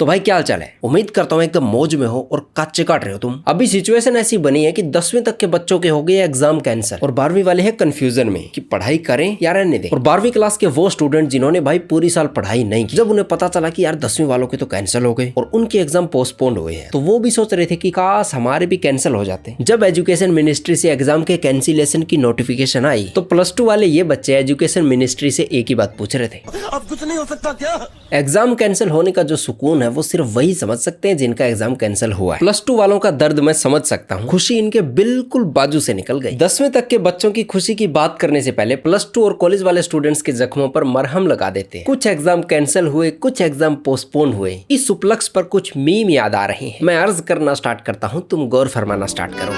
तो भाई क्या हाल चाल है? उम्मीद करता हूँ एकदम मौज में हो और कच्चे काट रहे हो तुम। अभी सिचुएशन ऐसी बनी है कि 10वीं तक के बच्चों के हो गए एग्जाम कैंसिल और 12वीं वाले हैं कंफ्यूजन में कि पढ़ाई करें या रहने दें। और 12वीं क्लास के वो स्टूडेंट जिन्होंने भाई पूरी साल पढ़ाई नहीं की, जब उन्हें पता चला कि यार 10वीं वालों के तो कैंसिल हो गए और उनके एग्जाम पोस्टपोन्ड हुए हैं, तो वो भी सोच रहे थे कि काश हमारे भी कैंसिल हो जाते। जब एजुकेशन मिनिस्ट्री से एग्जाम के कैंसिलेशन की नोटिफिकेशन आई तो +2 वाले ये बच्चे एजुकेशन मिनिस्ट्री से एक ही बात पूछ रहे थे, अब कुछ नहीं हो सकता क्या? एग्जाम कैंसिल होने का जो सुकून है वो सिर्फ वही समझ सकते हैं जिनका एग्जाम कैंसिल हुआ है। +2 वालों का दर्द मैं समझ सकता हूँ, खुशी इनके बिल्कुल बाजू से निकल गई। 10वीं तक के बच्चों की खुशी की बात करने से पहले +2 और कॉलेज वाले स्टूडेंट्स के जख्मों पर मरहम लगा देते हैं। कुछ एग्जाम कैंसिल हुए, कुछ एग्जाम पोस्टपोन हुए। इस उपलक्ष्य पर कुछ मीम याद आ रहे हैं। मैं अर्ज करना स्टार्ट करता हूँ, तुम गौर फरमाना स्टार्ट करो।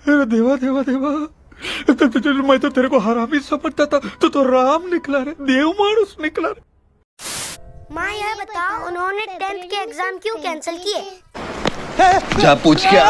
अरे देवा देवा देवा, मैं तो तेरे को हरामी समझता था, तो राम निकला रे, देव मानुस निकला रे। माँ यह बता, उन्होंने 10th के एग्जाम क्यों कैंसिल किए? जा पूछ क्या?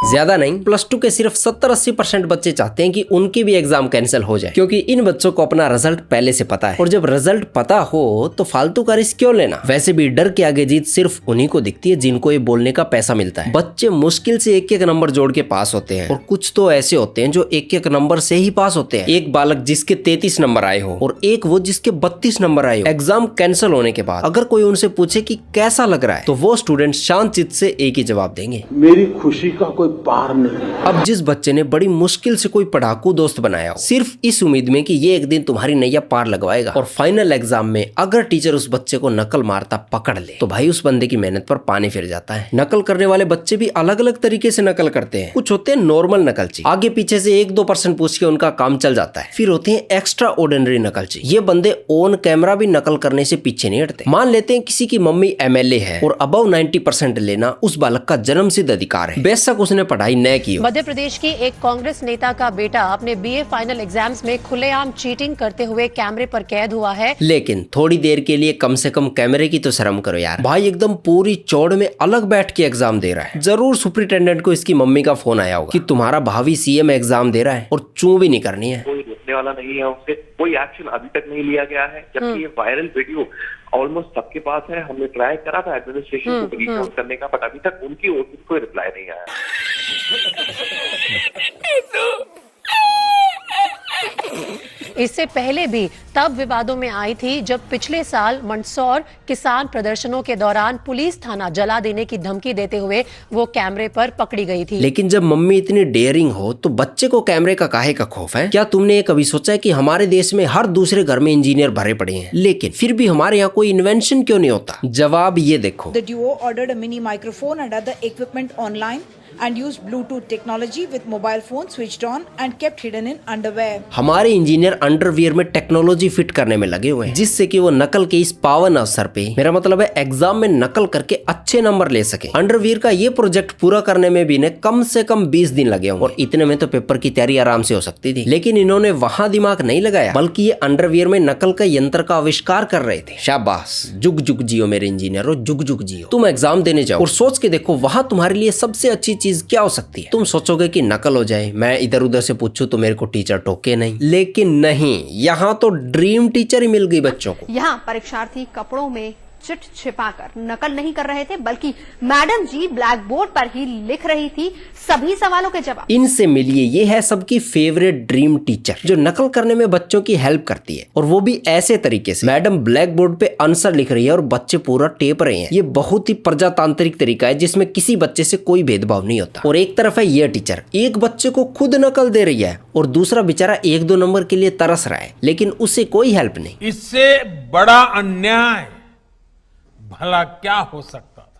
ज्यादा नहीं, +2 के सिर्फ 70-80% बच्चे चाहते हैं कि उनके भी एग्जाम कैंसिल हो जाए, क्योंकि इन बच्चों को अपना रिजल्ट पहले से पता है और जब रिजल्ट पता हो तो फालतू का रिस्क क्यों लेना। वैसे भी डर के आगे जीत सिर्फ उन्हीं को दिखती है जिनको ये बोलने का पैसा मिलता है। बच्चे मुश्किल से एक नंबर जोड़ के पास होते हैं और कुछ तो ऐसे होते हैं जो एक नंबर से ही पास होते हैं। एक बालक जिसके 33 नंबर आए हो और एक वो जिसके 32 नंबर आए हो। एग्जाम कैंसिल होने के बाद अगर कोई उनसे पूछे कि कैसा लग रहा है, तो वो स्टूडेंट शांत चित्त से एक ही जवाब देंगे, मेरी खुशी का कोई पार नहीं। अब जिस बच्चे ने बड़ी मुश्किल से कोई पढ़ाकू दोस्त बनाया हो, सिर्फ इस उम्मीद में कि ये एक दिन तुम्हारी नैया पार लगवाएगा, और फाइनल एग्जाम में अगर टीचर उस बच्चे को नकल मारता पकड़ ले, तो भाई उस बंदे की मेहनत पर पानी फिर जाता है। नकल करने वाले बच्चे भी अलग अलग तरीके से नकल करते हैं। कुछ होते हैं नॉर्मल नकलची, आगे पीछे से 1-2% पूछ के उनका काम चल जाता है। फिर होते हैं एक्स्ट्रा ऑर्डिनरी नकलची, ये बंदे ऑन कैमरा भी नकल करने से पीछे नहीं हटते। मान लेते हैं किसी की मम्मी MLA है और अबव 90% लेना उस बालक का जन्मसिद्ध अधिकार है, बेशक उसने पढ़ाई न की हो। मध्य प्रदेश की एक कांग्रेस नेता का बेटा अपने BA फाइनल एग्जाम्स में खुलेआम चीटिंग करते हुए कैमरे पर कैद हुआ है। लेकिन थोड़ी देर के लिए कम से कम कैमरे की तो शर्म करो यार। भाई एकदम पूरी चौड़ में अलग बैठ के एग्जाम दे रहा है। जरूर सुपरिटेंडेंट को इसकी मम्मी का फोन आया होगा कि तुम्हारा भावी CM एग्जाम दे रहा है और चू भी नहीं करनी है। कोई रोकने वाला नहीं है, उससे कोई एक्शन अभी तक नहीं लिया गया है, जबकि ये वायरल वीडियो ऑलमोस्ट सबके पास है। हमने ट्राई करा था एडमिनिस्ट्रेशन को रीच आउट करने का, बट अभी तक उनकी ओर से कोई रिप्लाई नहीं आया। इससे पहले भी तब विवादों में आई थी जब पिछले साल मंदसौर किसान प्रदर्शनों के दौरान पुलिस थाना जला देने की धमकी देते हुए वो कैमरे पर पकड़ी गई थी। लेकिन जब मम्मी इतनी डेयरिंग हो तो बच्चे को कैमरे का काहे का खौफ है? क्या तुमने ये कभी सोचा है कि हमारे देश में हर दूसरे घर में इंजीनियर भरे पड़े हैं, लेकिन फिर भी हमारे यहाँ कोई इन्वेंशन क्यों नहीं होता? जवाब ये देखो। The duo ordered a mini microphone and other equipment online and used Bluetooth technology with mobile phone switched on and kept hidden in underwear. हमारे इंजीनियर अंडरवियर में टेक्नोलॉजी फिट करने में लगे हुए हैं, जिससे कि वो नकल के इस पावन अवसर पे, मेरा मतलब है एग्जाम में नकल करके अच्छे नंबर ले सके। अंडरवियर का ये प्रोजेक्ट पूरा करने में भी इन्हें कम से कम 20 दिन लगे होंगे और इतने में तो पेपर की तैयारी आराम से हो सकती थी। लेकिन इन्होंने वहां दिमाग नहीं लगाया, बल्कि ये अंडरवियर में नकल का यंत्र का आविष्कार कर रहे थे। शाबाश, जुग जुग जियो मेरे इंजीनियर, जुग जुग जियो। तुम एग्जाम देने जाओ और सोच के देखो वहां तुम्हारे लिए सबसे अच्छी चीज क्या हो सकती है। तुम सोचोगे कि नकल हो जाए, मैं इधर उधर से पूछूं तो मेरे को टीचर टोके नहीं, लेकिन नहीं, यहाँ तो ड्रीम टीचर ही मिल गई बच्चों को। यहाँ परीक्षार्थी कपड़ों में चिट छिपाकर नकल नहीं कर रहे थे, बल्कि मैडम जी ब्लैक बोर्ड पर ही लिख रही थी सभी सवालों के जवाब। इनसे मिलिए, ये है सबकी फेवरेट ड्रीम टीचर, जो नकल करने में बच्चों की हेल्प करती है, और वो भी ऐसे तरीके से। मैडम ब्लैक बोर्ड पे आंसर लिख रही है और बच्चे पूरा टेप रहे हैं। ये बहुत ही प्रजातांत्रिक तरीका है जिसमें किसी बच्चे से कोई भेदभाव नहीं होता। और एक तरफ है ये टीचर, एक बच्चे को खुद नकल दे रही है और दूसरा बेचारा 1-2 नंबर के लिए तरस रहा है, लेकिन उसे कोई हेल्प नहीं। इससे बड़ा अन्याय भला क्या हो सकता था?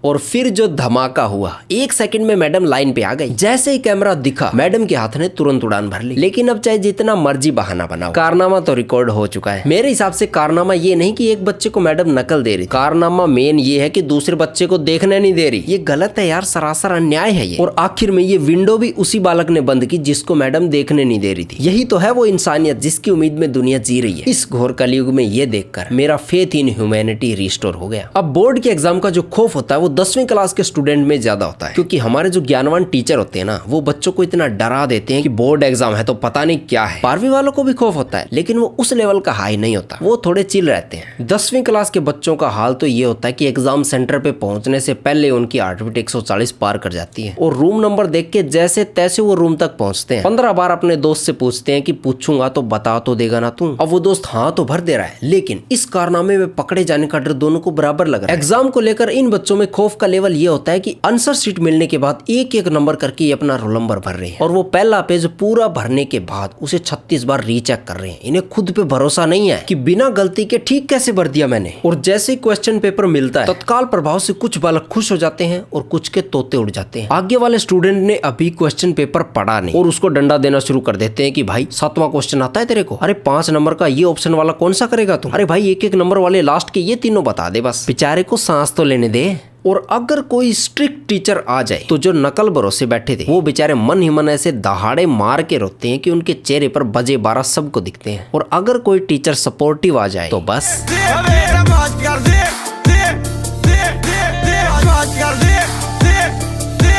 और फिर जो धमाका हुआ, 1 सेकंड में मैडम लाइन पे आ गई। जैसे ही कैमरा दिखा, मैडम के हाथ ने तुरंत उड़ान भर ली। लेकिन अब चाहे जितना मर्जी बहाना बनाओ, कारनामा तो रिकॉर्ड हो चुका है। मेरे हिसाब से कारनामा ये नहीं कि एक बच्चे को मैडम नकल दे रही, कारनामा मेन ये है कि दूसरे बच्चे को देखने नहीं दे रही। ये गलत है यार, सरासर अन्याय है ये। और आखिर में ये विंडो भी उसी बालक ने बंद की जिसको मैडम देखने नहीं दे रही थी। यही तो है वो इंसानियत जिसकी उम्मीद में दुनिया जी रही है। इस घोर कलयुग में ये देखकर मेरा फेथ इन ह्यूमैनिटी रिस्टोर हो गया। अब बोर्ड के एग्जाम का जो खौफ होता है वो 10वीं क्लास के स्टूडेंट में ज्यादा होता है, क्योंकि हमारे जो ज्ञानवान टीचर होते हैं ना, वो बच्चों को इतना डरा देते हैं कि बोर्ड एग्जाम है तो पता नहीं क्या है। 12वीं वालों को भी खौफ होता है, लेकिन वो उस लेवल का हाई नहीं होता, वो थोड़े चिल रहते हैं। 10वीं क्लास के बच्चों का हाल तो ये होता है कि एग्जाम सेंटर पे पहुंचने से पहले उनकी हार्ट बीट 140 पार कर जाती है और रूम नंबर देख के जैसे तैसे वो रूम तक पहुंचते हैं। 15 बार अपने दोस्त से पूछते हैं कि पूछूंगा तो बता तो देगा ना तू। अब वो दोस्त हाँ तो भर दे रहा है, लेकिन इस कारनामे में पकड़े जाने का डर दोनों को बराबर लग रहा है। एग्जाम को लेकर इन बच्चों में खौफ का लेवल ये होता है कि आंसर शीट मिलने के बाद एक एक नंबर करके ये अपना रोल नंबर भर रहे हैं, और वो पहला पेज पूरा भरने के बाद उसे 36 बार रीचेक कर रहे हैं। इन्हें खुद पे भरोसा नहीं है कि बिना गलती के ठीक कैसे भर दिया मैंने। और जैसे क्वेश्चन पेपर मिलता है, तत्काल प्रभाव से कुछ बालक खुश हो जाते हैं और कुछ के तोते उड़ जाते हैं। आगे वाले स्टूडेंट ने अभी क्वेश्चन पेपर पढ़ा नहीं और उसको डंडा देना शुरू कर देते हैं कि भाई 7वां क्वेश्चन आता है तेरे को, अरे 5 नंबर का ये ऑप्शन वाला कौन सा करेगा तुम, अरे भाई एक एक नंबर वाले लास्ट के ये तीनों बता दे, बस बेचारे को सांस तो लेने दे। और अगर कोई स्ट्रिक्ट टीचर आ जाए तो जो नकल भरोसे बैठे थे वो बेचारे मन ही मन ऐसे दहाड़े मार के रोते हैं कि उनके चेहरे पर बजे 12 सबको दिखते हैं। और अगर कोई टीचर सपोर्टिव आ जाए तो बस